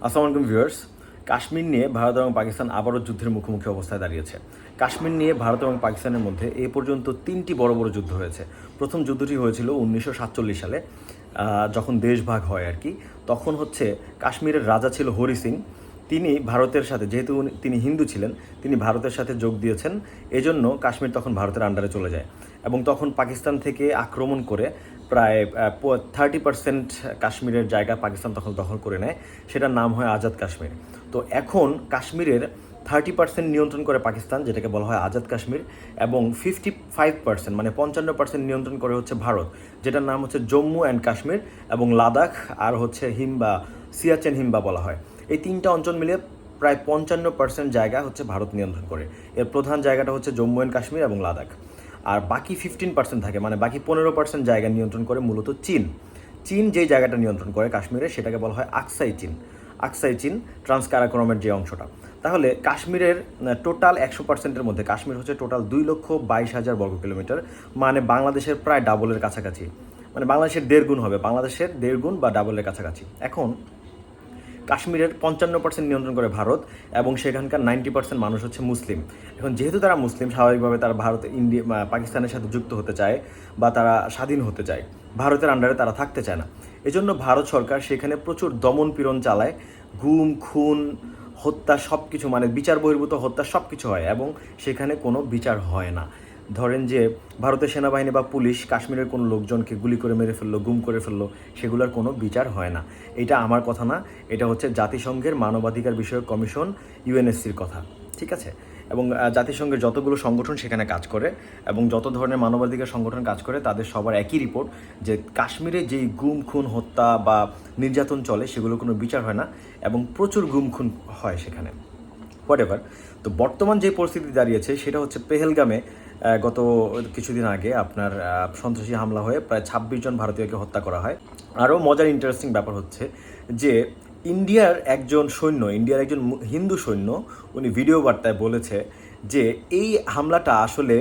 আসসালামু আলাইকুম ভিউয়ার্স। কাশ্মীর নিয়ে ভারত এবং পাকিস্তান আবারও যুদ্ধের মুখোমুখি অবস্থায় দাঁড়িয়েছে। কাশ্মীর নিয়ে ভারত এবং পাকিস্তানের মধ্যে এ পর্যন্ত 3টি বড় বড় যুদ্ধ হয়েছে। প্রথম যুদ্ধটি হয়েছিল 1947 সালে, যখন দেশ ভাগ হয় আর কি। তখন হচ্ছে কাশ্মীরের রাজা ছিল হরি সিং। তিনি ভারতের সাথে, যেহেতু তিনি হিন্দু ছিলেন, তিনি ভারতের সাথে যোগ দিয়েছেন। এজন্য কাশ্মীর তখন ভারতের আন্ডারে চলে যায় এবং তখন পাকিস্তান থেকে আক্রমণ করে প্রায় 30% কাশ্মীরের জায়গা পাকিস্তান তখন দখল করে নেয়। সেটার নাম হয় আজাদ কাশ্মীর। তো এখন কাশ্মীরের 30% নিয়ন্ত্রণ করে পাকিস্তান, যেটাকে বলা হয় আজাদ কাশ্মীর, এবং 55% মানে 55% নিয়ন্ত্রণ করে হচ্ছে ভারত, যেটার নাম হচ্ছে জম্মু অ্যান্ড কাশ্মীর এবং লাদাখ, আর হচ্ছে হিমবা, সিয়াচেন হিমবা বলা হয়। এই তিনটা অঞ্চল মিলে প্রায় 55% জায়গা হচ্ছে ভারত নিয়ন্ত্রণ করে। এর প্রধান জায়গাটা হচ্ছে জম্মু অ্যান্ড কাশ্মীর এবং লাদাখ। আর বাকি 15% থাকে, মানে বাকি 15% জায়গা নিয়ন্ত্রণ করে মূলত চীন। চীন যেই জায়গাটা নিয়ন্ত্রণ করে কাশ্মীরে, সেটাকে বলা হয় আকসাই চীন। আকসাই চীন, ট্রান্স কারাকোরামের যে অংশটা। তাহলে কাশ্মীরের টোটাল 100%-এর মধ্যে কাশ্মীর হচ্ছে টোটাল 2,22,000 বর্গ কিলোমিটার, মানে বাংলাদেশের প্রায় ডাবলের কাছাকাছি। মানে বাংলাদেশের 1.5 গুণ হবে, বাংলাদেশের 1.5 গুণ বা ডাবলের কাছাকাছি। এখন কাশ্মীরের 55% নিয়ন্ত্রণ করে ভারত এবং সেখানকার 90% মানুষ হচ্ছে মুসলিম। এখন যেহেতু তারা মুসলিম, স্বাভাবিকভাবে তারা পাকিস্তানের সাথে যুক্ত হতে চায় বা তারা স্বাধীন হতে চায়, ভারতের আন্ডারে তারা থাকতে চায় না। এজন্য ভারত সরকার সেখানে প্রচুর দমন পীড়ন চালায়, গুম খুন হত্যা সব কিছু, মানে বিচার বহির্ভূত হত্যা সব কিছু হয় এবং সেখানে কোনো বিচার হয় না। ধরেন যে ভারতের সেনাবাহিনী বা পুলিশ কাশ্মীরের কোনো লোকজনকে গুলি করে মেরে ফেললো, গুম করে ফেললো, সেগুলোর কোনো বিচার হয় না। এটা আমার কথা না, এটা হচ্ছে জাতিসংঘের মানবাধিকার বিষয়ক কমিশন, ইউএনএসসির কথা, ঠিক আছে? এবং জাতিসংঘের যতগুলো সংগঠন সেখানে কাজ করে এবং যত ধরনের মানবাধিকার সংগঠন কাজ করে, তাদের সবার একই রিপোর্ট যে কাশ্মীরে যেই গুম খুন হত্যা বা নির্যাতন চলে সেগুলো কোনো বিচার হয় না এবং প্রচুর গুম খুন হয় সেখানে। হোয়াটএভার। তো বর্তমান যে পরিস্থিতি দাঁড়িয়েছে সেটা হচ্ছে পেহেলগামে গত কিছুদিন আগে আপনার সন্ত্রাসী হামলা হয়ে প্রায় 26 জন ভারতীয়কে হত্যা করা হয়। আরও মজার ইন্টারেস্টিং ব্যাপার হচ্ছে যে ইন্ডিয়ার একজন হিন্দু সৈন্য, উনি ভিডিও বার্তায় বলেছে যে এই হামলাটা আসলে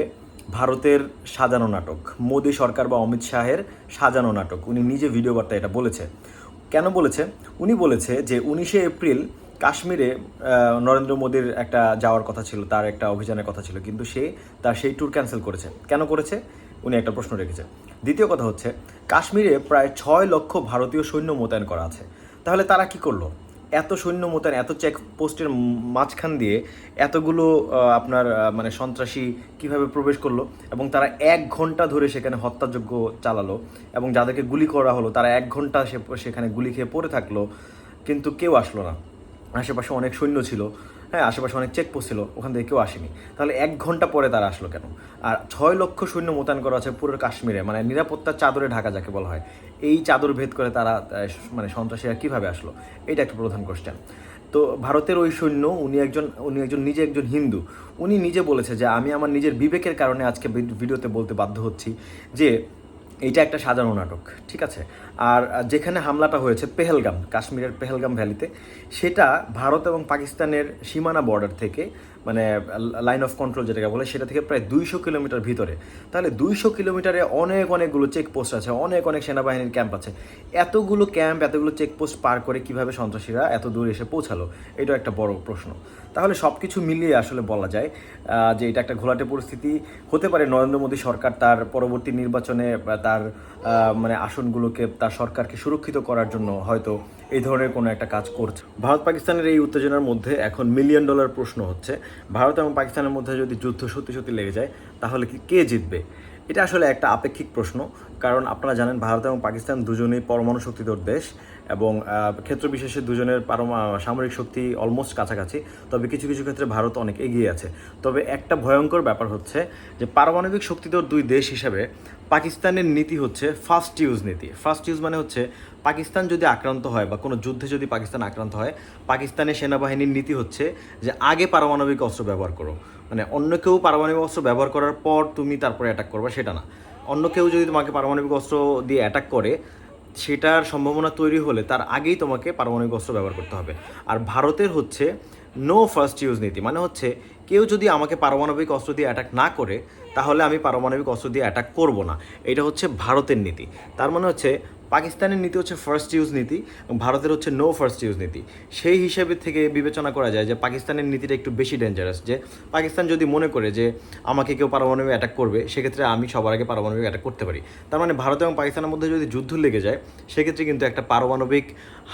ভারতের সাজানো নাটক, মোদী সরকার বা অমিত শাহের সাজানো নাটক। উনি নিজে ভিডিও বার্তায় এটা বলেছে। কেন বলেছে? উনি বলেছে যে 19শে এপ্রিল কাশ্মীরে নরেন্দ্র মোদীর একটা যাওয়ার কথা ছিল, তার একটা অভিযানের কথা ছিল, কিন্তু সে তার সেই ট্যুর ক্যান্সেল করেছে। কেন করেছে? উনি একটা প্রশ্ন রেখেছে। দ্বিতীয় কথা হচ্ছে, কাশ্মীরে প্রায় 6 লক্ষ ভারতীয় সৈন্য মোতায়েন করা আছে। তাহলে তারা কি করলো? এত সৈন্য মোতায়েন, এত চেকপোস্টের মাঝখান দিয়ে এতগুলো আপনার মানে সন্ত্রাসী কিভাবে প্রবেশ করলো? এবং তারা 1 ঘন্টা ধরে সেখানে হত্যাযজ্ঞ চালালো এবং যাদেরকে গুলি করা হলো তারা 1 ঘন্টা সেখানে গুলি খেয়ে পড়ে থাকলো, কিন্তু কেউ আসলো না। আশেপাশে অনেক সৈন্য ছিল, হ্যাঁ, আশেপাশে অনেক চেকপোস্ট ছিল, ওখান থেকে কেউ আসেনি। তাহলে 1 ঘন্টা পরে তারা আসলো কেন? আর 6 লক্ষ সৈন্য মোতায়েন করা আছে পুরো কাশ্মীরে, মানে নিরাপত্তার চাদরে ঢাকা যাকে বলা হয়। এই চাদর ভেদ করে তারা মানে সন্ত্রাসীরা কীভাবে আসলো? এটা একটা প্রধান কোশ্চেন। তো ভারতের ওই সৈন্য, উনি নিজে একজন হিন্দু। উনি নিজে বলেছে যে আমি আমার নিজের বিবেকের কারণে আজকে ভিডিওতে বলতে বাধ্য হচ্ছি যে এইটা একটা সাজানো নাটক, ঠিক আছে? আর যেখানে হামলাটা হয়েছে পেহেলগাম, কাশ্মীরের পেহেলগাম ভ্যালিতে, সেটা ভারত এবং পাকিস্তানের সীমানা বর্ডার থেকে, মানে লাইন অফ কন্ট্রোল যেটাকে বলে, সেটা থেকে প্রায় 200 কিলোমিটার ভিতরে। তাহলে 200 কিলোমিটারে অনেকগুলো চেকপোস্ট আছে, অনেক সেনাবাহিনীর ক্যাম্প আছে। এতগুলো ক্যাম্প, এতগুলো চেকপোস্ট পার করে কিভাবে সন্ত্রাসীরা এত দূর এসে পৌঁছালো? এটাও একটা বড় প্রশ্ন। তাহলে সব কিছু মিলিয়ে আসলে বলা যায় যে এটা একটা ঘোলাটে পরিস্থিতি। হতে পারে নরেন্দ্র মোদী সরকার তার পরবর্তী নির্বাচনে তার মানে আসনগুলোকে, তার সরকারকে সুরক্ষিত করার জন্য হয়তো এই ধরনের কোনো একটা কাজ করছে। ভারত পাকিস্তানের এই উত্তেজনার মধ্যে এখন মিলিয়ন ডলার প্রশ্ন হচ্ছে, ভারত এবং পাকিস্তানের মধ্যে যদি যুদ্ধ সত্যি লেগে যায় তাহলে কে জিতবে? এটা আসলে একটা আপেক্ষিক প্রশ্ন, কারণ আপনারা জানেন ভারত এবং পাকিস্তান দুজনেই পরমাণু শক্তিধর দেশ এবং ক্ষেত্র বিশেষে দুজনের সামরিক শক্তি অলমোস্ট কাছাকাছি। তবে কিছু ক্ষেত্রে ভারত অনেক এগিয়ে আছে। তবে একটা ভয়ঙ্কর ব্যাপার হচ্ছে যে পারমাণবিক শক্তিধর দুই দেশ হিসাবে পাকিস্তানের নীতি হচ্ছে ফার্স্ট ইউজ নীতি। ফার্স্ট ইউজ মানে হচ্ছে পাকিস্তান যদি আক্রান্ত হয় বা কোনো যুদ্ধে যদি পাকিস্তান আক্রান্ত হয়, পাকিস্তানের সেনাবাহিনীর নীতি হচ্ছে যে আগে পারমাণবিক অস্ত্র ব্যবহার করো। মানে অন্য কেউ পারমাণবিক অস্ত্র ব্যবহার করার পর তুমি তারপরে অ্যাটাক করবা, সেটা না। অন্য কেউ যদি তোমাকে পারমাণবিক অস্ত্র দিয়ে অ্যাটাক করে, সেটার সম্ভাবনা তৈরি হলে তার আগেই তোমাকে পারমাণবিক অস্ত্র ব্যবহার করতে হবে। আর ভারতের হচ্ছে নো ফার্স্ট ইউজ নীতি, মানে হচ্ছে কেউ যদি আমাকে পারমাণবিক অস্ত্র দিয়ে অ্যাটাক না করে তাহলে আমি পারমাণবিক অস্ত্র দিয়ে অ্যাটাক করব না। এটা হচ্ছে ভারতের নীতি। তার মানে হচ্ছে পাকিস্তানের নীতি হচ্ছে ফার্স্ট ইউজ নীতি এবং ভারতের হচ্ছে নো ফার্স্ট ইউজ নীতি। সেই হিসেবে থেকে বিবেচনা করা যায় যে পাকিস্তানের নীতিটা একটু বেশি ডেঞ্জারাস, যে পাকিস্তান যদি মনে করে যে আমাকে কেউ পারমাণবিক অ্যাটাক করবে, সেক্ষেত্রে আমি সবার আগে পারমাণবিক অ্যাটাক করতে পারি। তার মানে ভারত এবং পাকিস্তানের মধ্যে যদি যুদ্ধ লেগে যায়, সেক্ষেত্রে কিন্তু একটা পারমাণবিক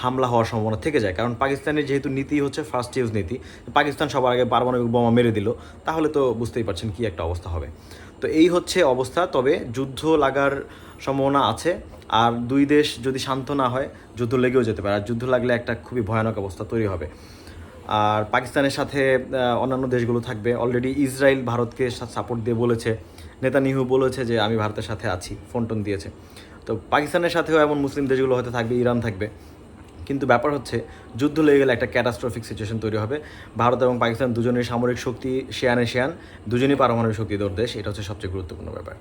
হামলা হওয়ার সম্ভাবনা থেকে যায়। কারণ পাকিস্তানের যেহেতু নীতি হচ্ছে ফার্স্ট ইউজ নীতি, পাকিস্তান সবার আগে পারমাণবিক বোমা মেরে দিল, তাহলে তো বুঝতেই পারছেন কী একটা অবস্থা হবে। তো এই হচ্ছে অবস্থা। তবে যুদ্ধ লাগার সম্ভাবনা আছে, আর দুই দেশ যদি শান্ত না হয় যুদ্ধ লেগেও যেতে পারে, আর যুদ্ধ লাগলে একটা খুবই ভয়ানক অবস্থা তৈরি হবে। আর পাকিস্তানের সাথে অন্যান্য দেশগুলো থাকবে। অলরেডি ইসরায়েল ভারতকে সাপোর্ট দিয়ে বলেছে, নেতানিয়াহু বলেছে যে আমি ভারতের সাথে আছি, ফোন টোন দিয়েছে। তো পাকিস্তানের সাথেও এমন মুসলিম দেশগুলো হয়তো থাকবে, ইরান থাকবে। কিন্তু ব্যাপার হচ্ছে যুদ্ধ লেগে গেলে একটা ক্যাটাস্ট্রফিক সিচুয়েশন তৈরি হবে। ভারত এবং পাকিস্তান দুজনের সামরিক শক্তি শেয়ানে শেয়ান, দুজনই পারমাণবিক শক্তিধর দেশ, এটা হচ্ছে সবচেয়ে গুরুত্বপূর্ণ ব্যাপার।